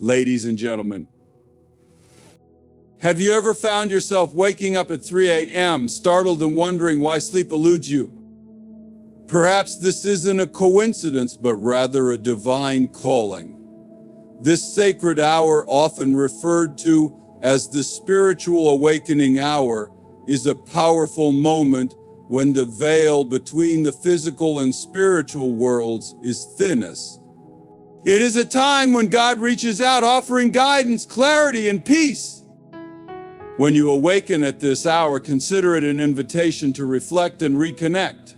Ladies and gentlemen, have you ever found yourself waking up at 3 a.m., startled and wondering why sleep eludes you? Perhaps this isn't a coincidence, but rather a divine calling. This sacred hour, often referred to as the spiritual awakening hour, is a powerful moment when the veil between the physical and spiritual worlds is thinnest. It is a time when God reaches out, offering guidance, clarity, and peace. When you awaken at this hour, consider it an invitation to reflect and reconnect.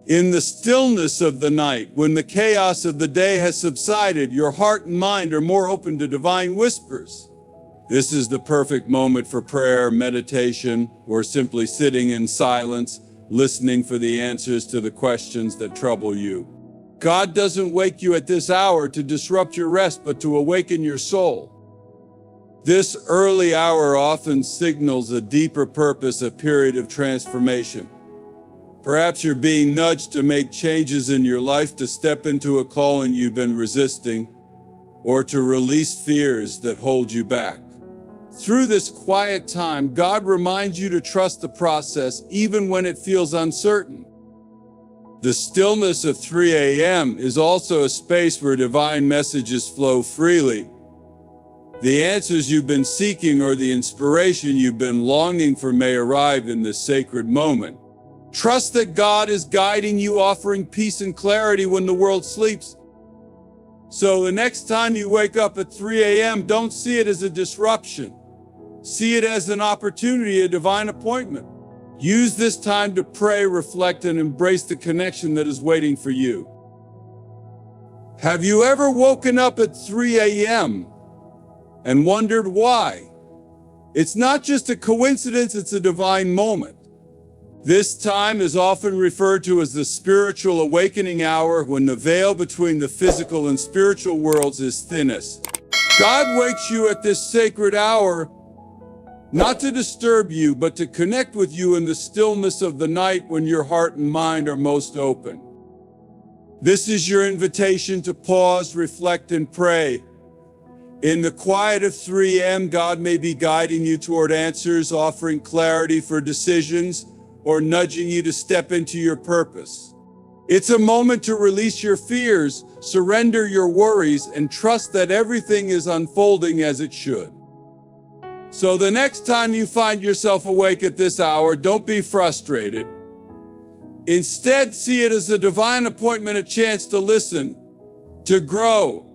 In the stillness of the night, when the chaos of the day has subsided, your heart and mind are more open to divine whispers. This is the perfect moment for prayer, meditation, or simply sitting in silence, listening for the answers to the questions that trouble you. God doesn't wake you at this hour to disrupt your rest, but to awaken your soul. This early hour often signals a deeper purpose, a period of transformation. Perhaps you're being nudged to make changes in your life, to step into a calling you've been resisting, or to release fears that hold you back. Through this quiet time, God reminds you to trust the process even when it feels uncertain. The stillness of 3 a.m. is also a space where divine messages flow freely. The answers you've been seeking or the inspiration you've been longing for may arrive in this sacred moment. Trust that God is guiding you, offering peace and clarity when the world sleeps. So the next time you wake up at 3 a.m., don't see it as a disruption. See it as an opportunity, a divine appointment. Use this time to pray, reflect, and embrace the connection that is waiting for you. Have you ever woken up at 3 a.m. and wondered why? It's not just a coincidence, it's a divine moment. This time is often referred to as the spiritual awakening hour, when the veil between the physical and spiritual worlds is thinnest. God wakes you at this sacred hour not to disturb you, but to connect with you in the stillness of the night when your heart and mind are most open. This is your invitation to pause, reflect, and pray. In the quiet of 3 a.m., God may be guiding you toward answers, offering clarity for decisions, or nudging you to step into your purpose. It's a moment to release your fears, surrender your worries, and trust that everything is unfolding as it should. So the next time you find yourself awake at this hour, don't be frustrated. Instead, see it as a divine appointment, a chance to listen, to grow,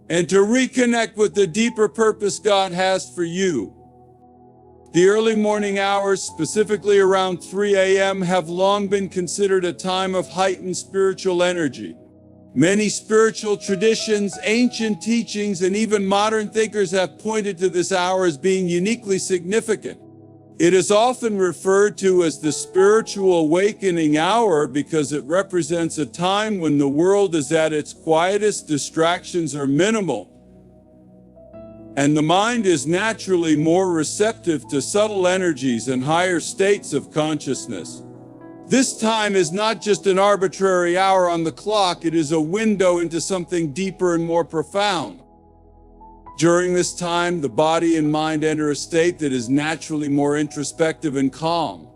and to reconnect with the deeper purpose God has for you. The early morning hours, specifically around 3 a.m., have long been considered a time of heightened spiritual energy. Many spiritual traditions, ancient teachings, and even modern thinkers have pointed to this hour as being uniquely significant. It is often referred to as the spiritual awakening hour because it represents a time when the world is at its quietest, distractions are minimal, and the mind is naturally more receptive to subtle energies and higher states of consciousness. This time is not just an arbitrary hour on the clock, it is a window into something deeper and more profound. During this time, the body and mind enter a state that is naturally more introspective and calm.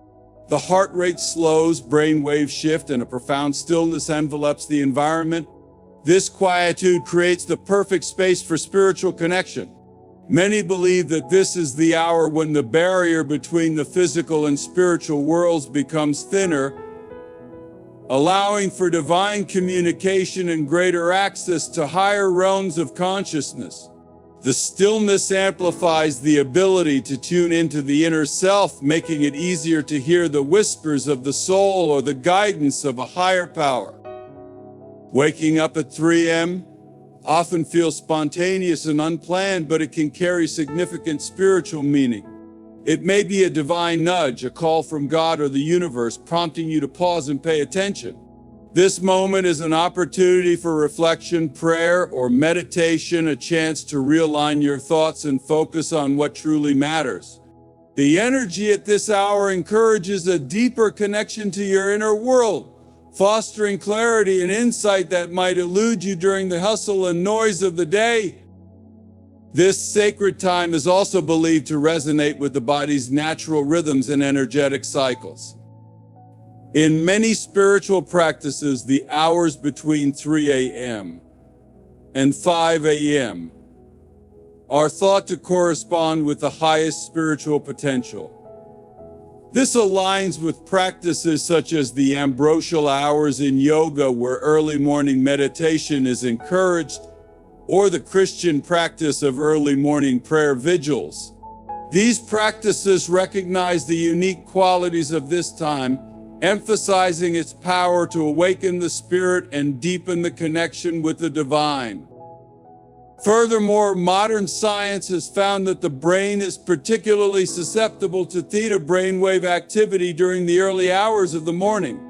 The heart rate slows, brain waves shift, and a profound stillness envelops the environment. This quietude creates the perfect space for spiritual connection. Many believe that this is the hour when the barrier between the physical and spiritual worlds becomes thinner, allowing for divine communication and greater access to higher realms of consciousness. The stillness amplifies the ability to tune into the inner self, making it easier to hear the whispers of the soul or the guidance of a higher power. Waking up at 3 a.m. often feels spontaneous and unplanned, but it can carry significant spiritual meaning. It may be a divine nudge, a call from God or the universe, prompting you to pause and pay attention. This moment is an opportunity for reflection, prayer, or meditation, a chance to realign your thoughts and focus on what truly matters. The energy at this hour encourages a deeper connection to your inner world, fostering clarity and insight that might elude you during the hustle and noise of the day. This sacred time is also believed to resonate with the body's natural rhythms and energetic cycles. In many spiritual practices, the hours between 3 a.m. and 5 a.m. are thought to correspond with the highest spiritual potential. This aligns with practices such as the ambrosial hours in yoga, where early morning meditation is encouraged, or the Christian practice of early morning prayer vigils. These practices recognize the unique qualities of this time, emphasizing its power to awaken the spirit and deepen the connection with the divine. Furthermore, modern science has found that the brain is particularly susceptible to theta brainwave activity during the early hours of the morning.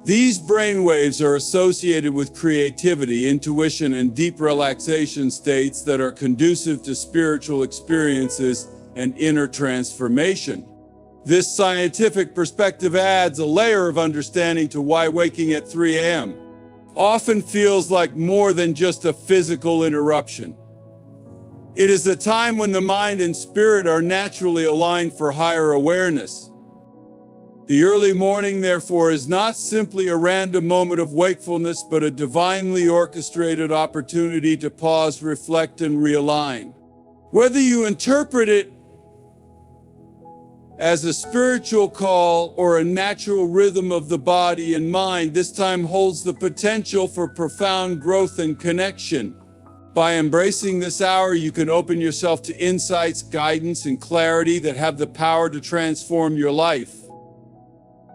These brainwaves are associated with creativity, intuition, and deep relaxation states that are conducive to spiritual experiences and inner transformation. This scientific perspective adds a layer of understanding to why waking at 3 a.m. often feels like more than just a physical interruption. It is a time when the mind and spirit are naturally aligned for higher awareness. The early morning, therefore, is not simply a random moment of wakefulness, but a divinely orchestrated opportunity to pause, reflect, and realign. Whether you interpret it as a spiritual call or a natural rhythm of the body and mind, this time holds the potential for profound growth and connection. By embracing this hour, you can open yourself to insights, guidance, and clarity that have the power to transform your life.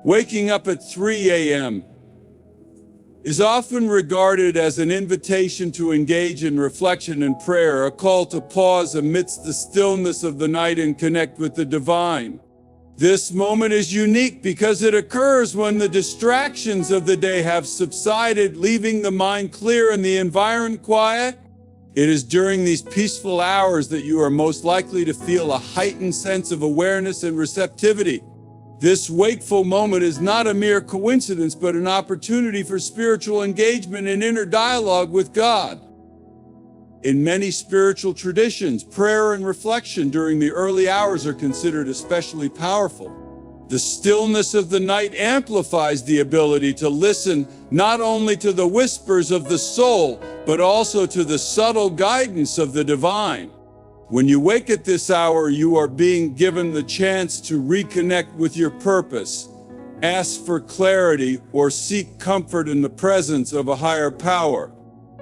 Waking up at 3 a.m. is often regarded as an invitation to engage in reflection and prayer, a call to pause amidst the stillness of the night and connect with the divine. This moment is unique because it occurs when the distractions of the day have subsided, leaving the mind clear and the environment quiet. It is during these peaceful hours that you are most likely to feel a heightened sense of awareness and receptivity. This wakeful moment is not a mere coincidence, but an opportunity for spiritual engagement and inner dialogue with God. In many spiritual traditions, prayer and reflection during the early hours are considered especially powerful. The stillness of the night amplifies the ability to listen not only to the whispers of the soul, but also to the subtle guidance of the divine. When you wake at this hour, you are being given the chance to reconnect with your purpose, ask for clarity, or seek comfort in the presence of a higher power.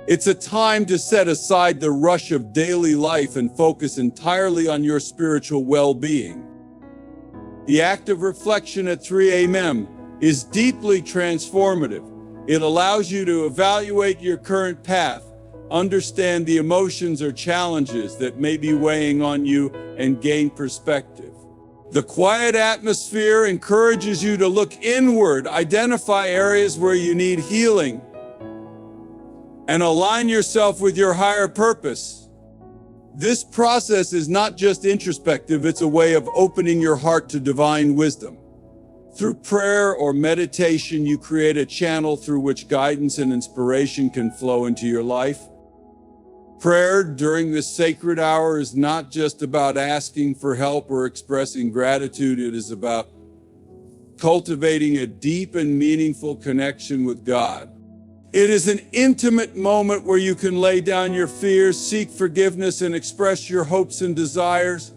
It's a time to set aside the rush of daily life and focus entirely on your spiritual well-being. The act of reflection at 3 a.m. is deeply transformative. It allows you to evaluate your current path, understand the emotions or challenges that may be weighing on you, and gain perspective. The quiet atmosphere encourages you to look inward, identify areas where you need healing, and align yourself with your higher purpose. This process is not just introspective, it's a way of opening your heart to divine wisdom. Through prayer or meditation, you create a channel through which guidance and inspiration can flow into your life. Prayer during this sacred hour is not just about asking for help or expressing gratitude. It is about cultivating a deep and meaningful connection with God. It is an intimate moment where you can lay down your fears, seek forgiveness, and express your hopes and desires.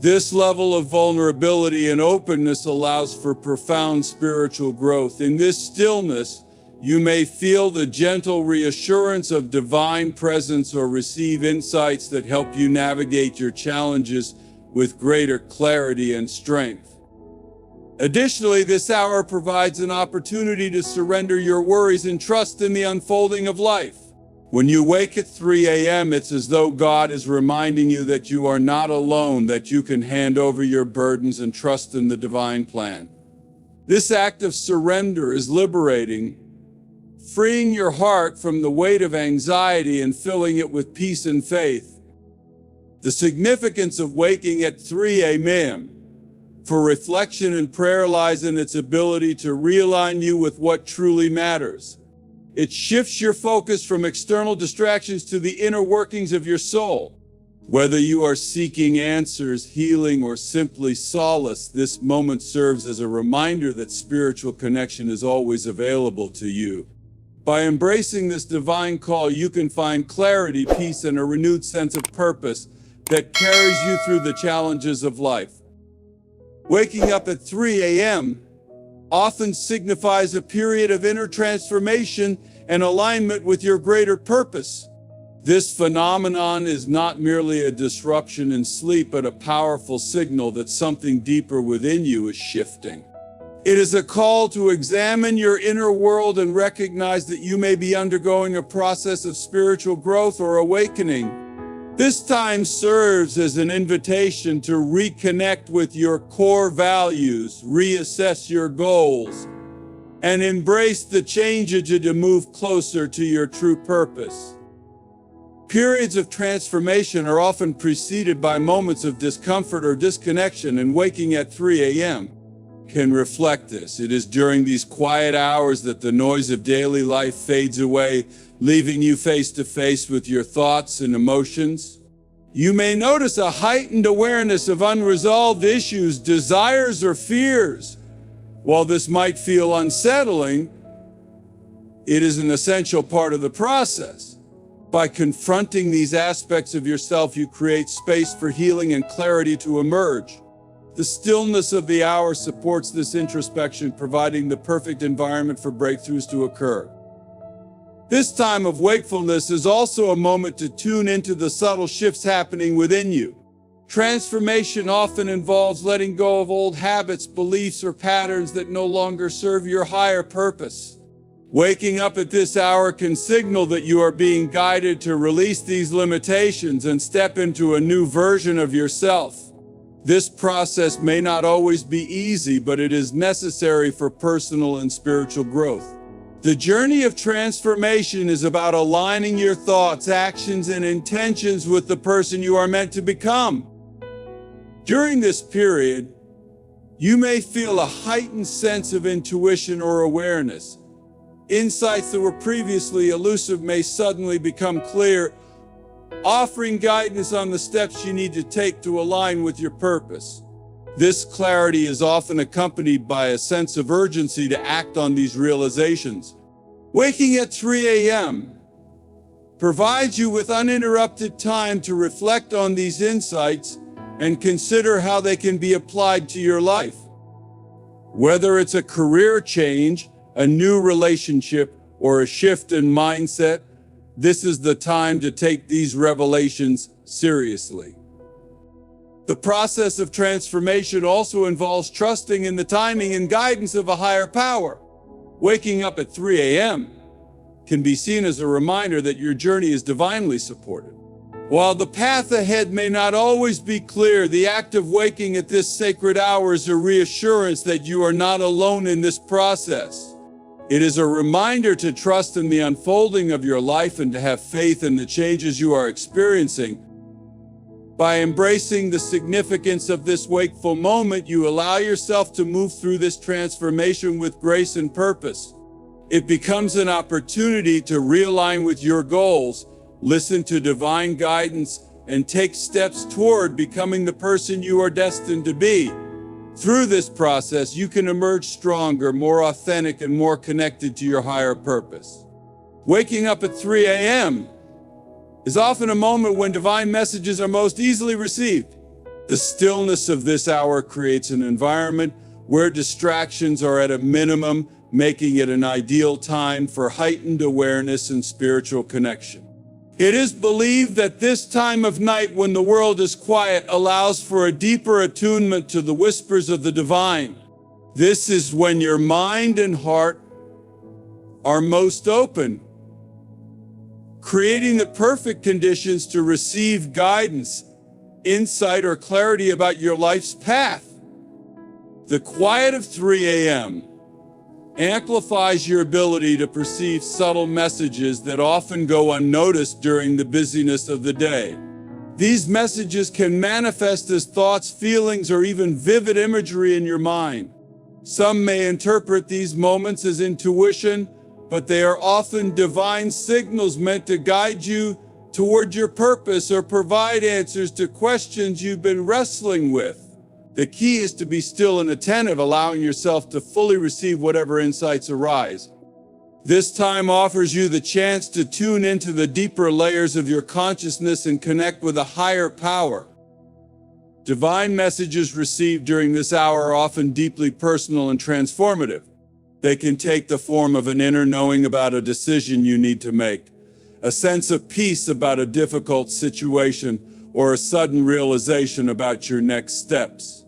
This level of vulnerability and openness allows for profound spiritual growth. In this stillness, you may feel the gentle reassurance of divine presence or receive insights that help you navigate your challenges with greater clarity and strength. Additionally, this hour provides an opportunity to surrender your worries and trust in the unfolding of life. When you wake at 3 a.m., it's as though God is reminding you that you are not alone, that you can hand over your burdens and trust in the divine plan. This act of surrender is liberating, freeing your heart from the weight of anxiety and filling it with peace and faith. The significance of waking at 3 a.m. for reflection and prayer lies in its ability to realign you with what truly matters. It shifts your focus from external distractions to the inner workings of your soul. Whether you are seeking answers, healing, or simply solace, this moment serves as a reminder that spiritual connection is always available to you. By embracing this divine call, you can find clarity, peace, and a renewed sense of purpose that carries you through the challenges of life. Waking up at 3 a.m. often signifies a period of inner transformation and alignment with your greater purpose. This phenomenon is not merely a disruption in sleep, but a powerful signal that something deeper within you is shifting. It is a call to examine your inner world and recognize that you may be undergoing a process of spiritual growth or awakening. This time serves as an invitation to reconnect with your core values, reassess your goals, and embrace the changes to move closer to your true purpose. Periods of transformation are often preceded by moments of discomfort or disconnection, and waking at 3 a.m. can reflect this. It is during these quiet hours that the noise of daily life fades away, leaving you face to face with your thoughts and emotions. You may notice a heightened awareness of unresolved issues, desires, or fears. While this might feel unsettling, it is an essential part of the process. By confronting these aspects of yourself, you create space for healing and clarity to emerge. The stillness of the hour supports this introspection, providing the perfect environment for breakthroughs to occur. This time of wakefulness is also a moment to tune into the subtle shifts happening within you. Transformation often involves letting go of old habits, beliefs, or patterns that no longer serve your higher purpose. Waking up at this hour can signal that you are being guided to release these limitations and step into a new version of yourself. This process may not always be easy, but it is necessary for personal and spiritual growth. The journey of transformation is about aligning your thoughts, actions, and intentions with the person you are meant to become. During this period, you may feel a heightened sense of intuition or awareness. Insights that were previously elusive may suddenly become clear, offering guidance on the steps you need to take to align with your purpose. This clarity is often accompanied by a sense of urgency to act on these realizations. Waking at 3 a.m. provides you with uninterrupted time to reflect on these insights and consider how they can be applied to your life. Whether it's a career change, a new relationship, or a shift in mindset, this is the time to take these revelations seriously. The process of transformation also involves trusting in the timing and guidance of a higher power. Waking up at 3 a.m. can be seen as a reminder that your journey is divinely supported. While the path ahead may not always be clear, the act of waking at this sacred hour is a reassurance that you are not alone in this process. It is a reminder to trust in the unfolding of your life and to have faith in the changes you are experiencing. By embracing the significance of this wakeful moment, you allow yourself to move through this transformation with grace and purpose. It becomes an opportunity to realign with your goals, listen to divine guidance, and take steps toward becoming the person you are destined to be. Through this process, you can emerge stronger, more authentic, and more connected to your higher purpose. Waking up at 3 a.m. is often a moment when divine messages are most easily received. The stillness of this hour creates an environment where distractions are at a minimum, making it an ideal time for heightened awareness and spiritual connection. It is believed that this time of night, when the world is quiet, allows for a deeper attunement to the whispers of the divine. This is when your mind and heart are most open, creating the perfect conditions to receive guidance, insight, or clarity about your life's path. The quiet of 3 a.m. amplifies your ability to perceive subtle messages that often go unnoticed during the busyness of the day. These messages can manifest as thoughts, feelings, or even vivid imagery in your mind. Some may interpret these moments as intuition, but they are often divine signals meant to guide you toward your purpose or provide answers to questions you've been wrestling with. The key is to be still and attentive, allowing yourself to fully receive whatever insights arise. This time offers you the chance to tune into the deeper layers of your consciousness and connect with a higher power. Divine messages received during this hour are often deeply personal and transformative. They can take the form of an inner knowing about a decision you need to make, a sense of peace about a difficult situation, or a sudden realization about your next steps.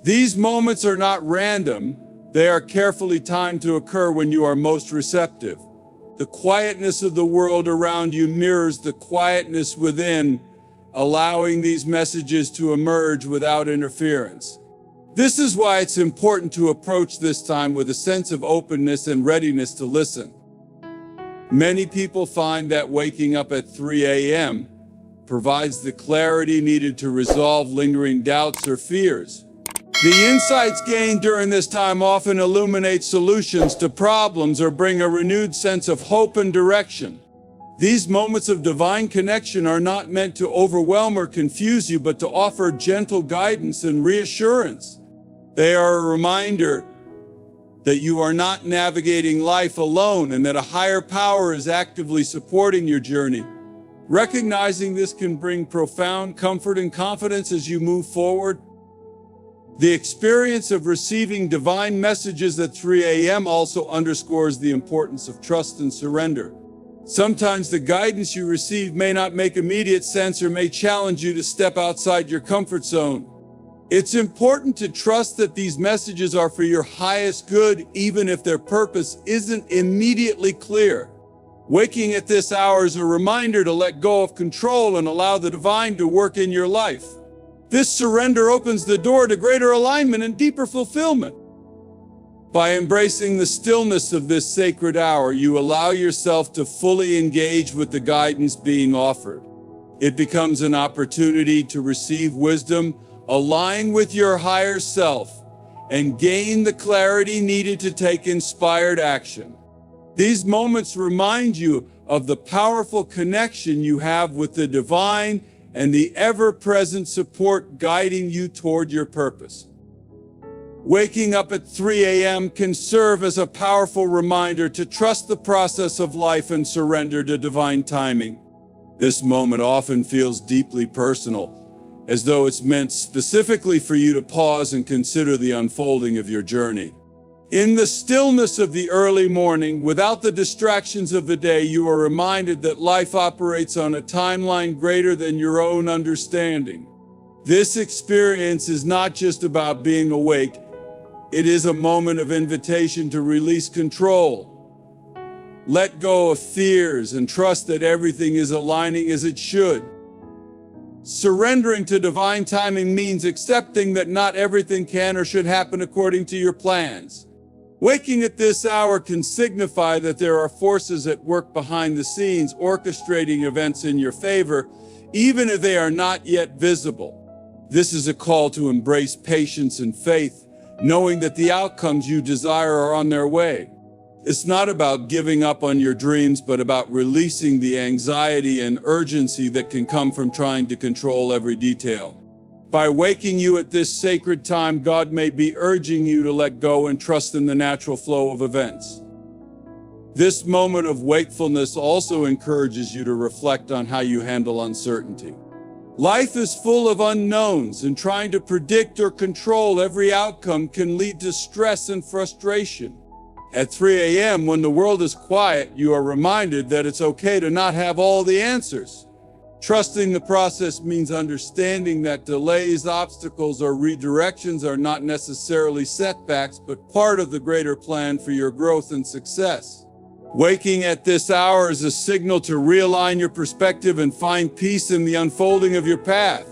These moments are not random. They are carefully timed to occur when you are most receptive. The quietness of the world around you mirrors the quietness within, allowing these messages to emerge without interference. This is why it's important to approach this time with a sense of openness and readiness to listen. Many people find that waking up at 3 a.m. provides the clarity needed to resolve lingering doubts or fears. The insights gained during this time often illuminate solutions to problems or bring a renewed sense of hope and direction. These moments of divine connection are not meant to overwhelm or confuse you, but to offer gentle guidance and reassurance. They are a reminder that you are not navigating life alone and that a higher power is actively supporting your journey. Recognizing this can bring profound comfort and confidence as you move forward. The experience of receiving divine messages at 3 a.m. also underscores the importance of trust and surrender. Sometimes the guidance you receive may not make immediate sense or may challenge you to step outside your comfort zone. It's important to trust that these messages are for your highest good, even if their purpose isn't immediately clear. Waking at this hour is a reminder to let go of control and allow the divine to work in your life. This surrender opens the door to greater alignment and deeper fulfillment. By embracing the stillness of this sacred hour, you allow yourself to fully engage with the guidance being offered. It becomes an opportunity to receive wisdom, align with your higher self, and gain the clarity needed to take inspired action. These moments remind you of the powerful connection you have with the divine and the ever-present support guiding you toward your purpose. Waking up at 3 a.m. can serve as a powerful reminder to trust the process of life and surrender to divine timing. This moment often feels deeply personal, as though it's meant specifically for you to pause and consider the unfolding of your journey. In the stillness of the early morning, without the distractions of the day, you are reminded that life operates on a timeline greater than your own understanding. This experience is not just about being awake, it is a moment of invitation to release control. Let go of fears and trust that everything is aligning as it should. Surrendering to divine timing means accepting that not everything can or should happen according to your plans. Waking at this hour can signify that there are forces at work behind the scenes, orchestrating events in your favor, even if they are not yet visible. This is a call to embrace patience and faith, knowing that the outcomes you desire are on their way. It's not about giving up on your dreams, but about releasing the anxiety and urgency that can come from trying to control every detail. By waking you at this sacred time, God may be urging you to let go and trust in the natural flow of events. This moment of wakefulness also encourages you to reflect on how you handle uncertainty. Life is full of unknowns, and trying to predict or control every outcome can lead to stress and frustration. At 3 a.m., when the world is quiet, you are reminded that it's okay to not have all the answers. Trusting the process means understanding that delays, obstacles, or redirections are not necessarily setbacks, but part of the greater plan for your growth and success. Waking at this hour is a signal to realign your perspective and find peace in the unfolding of your path.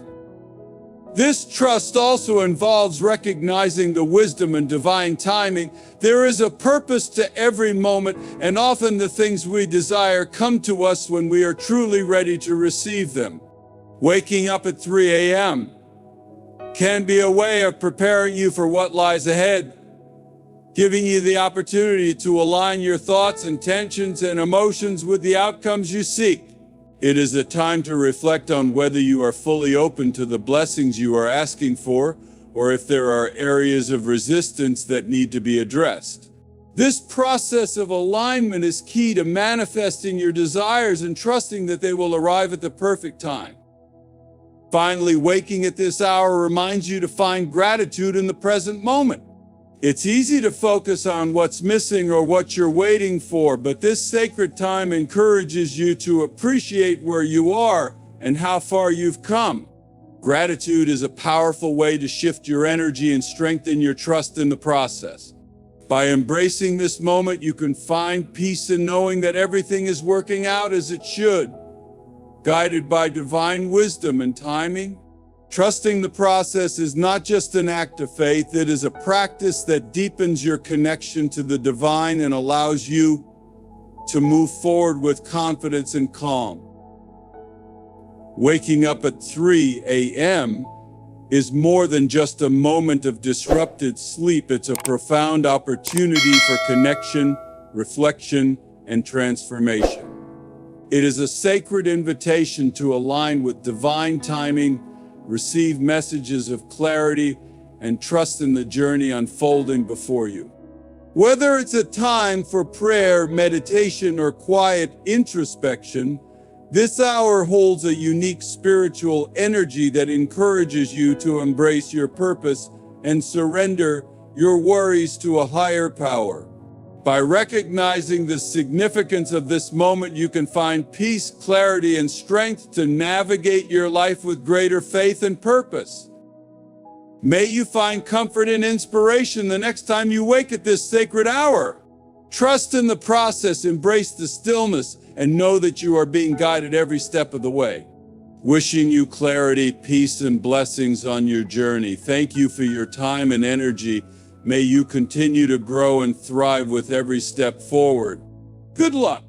This trust also involves recognizing the wisdom and divine timing. There is a purpose to every moment, and often the things we desire come to us when we are truly ready to receive them. Waking up at 3 a.m. can be a way of preparing you for what lies ahead, giving you the opportunity to align your thoughts, intentions, and emotions with the outcomes you seek. It is a time to reflect on whether you are fully open to the blessings you are asking for, or if there are areas of resistance that need to be addressed. This process of alignment is key to manifesting your desires and trusting that they will arrive at the perfect time. Finally, waking at this hour reminds you to find gratitude in the present moment. It's easy to focus on what's missing or what you're waiting for, but this sacred time encourages you to appreciate where you are and how far you've come. Gratitude is a powerful way to shift your energy and strengthen your trust in the process. By embracing this moment, you can find peace in knowing that everything is working out as it should, guided by divine wisdom and timing. Trusting the process is not just an act of faith, it is a practice that deepens your connection to the divine and allows you to move forward with confidence and calm. Waking up at 3 a.m. is more than just a moment of disrupted sleep. It's a profound opportunity for connection, reflection, and transformation. It is a sacred invitation to align with divine timing, receive messages of clarity, and trust in the journey unfolding before you. Whether it's a time for prayer, meditation, or quiet introspection, this hour holds a unique spiritual energy that encourages you to embrace your purpose and surrender your worries to a higher power. By recognizing the significance of this moment, you can find peace, clarity, and strength to navigate your life with greater faith and purpose. May you find comfort and inspiration the next time you wake at this sacred hour. Trust in the process, embrace the stillness, and know that you are being guided every step of the way. Wishing you clarity, peace, and blessings on your journey. Thank you for your time and energy. May you continue to grow and thrive with every step forward. Good luck.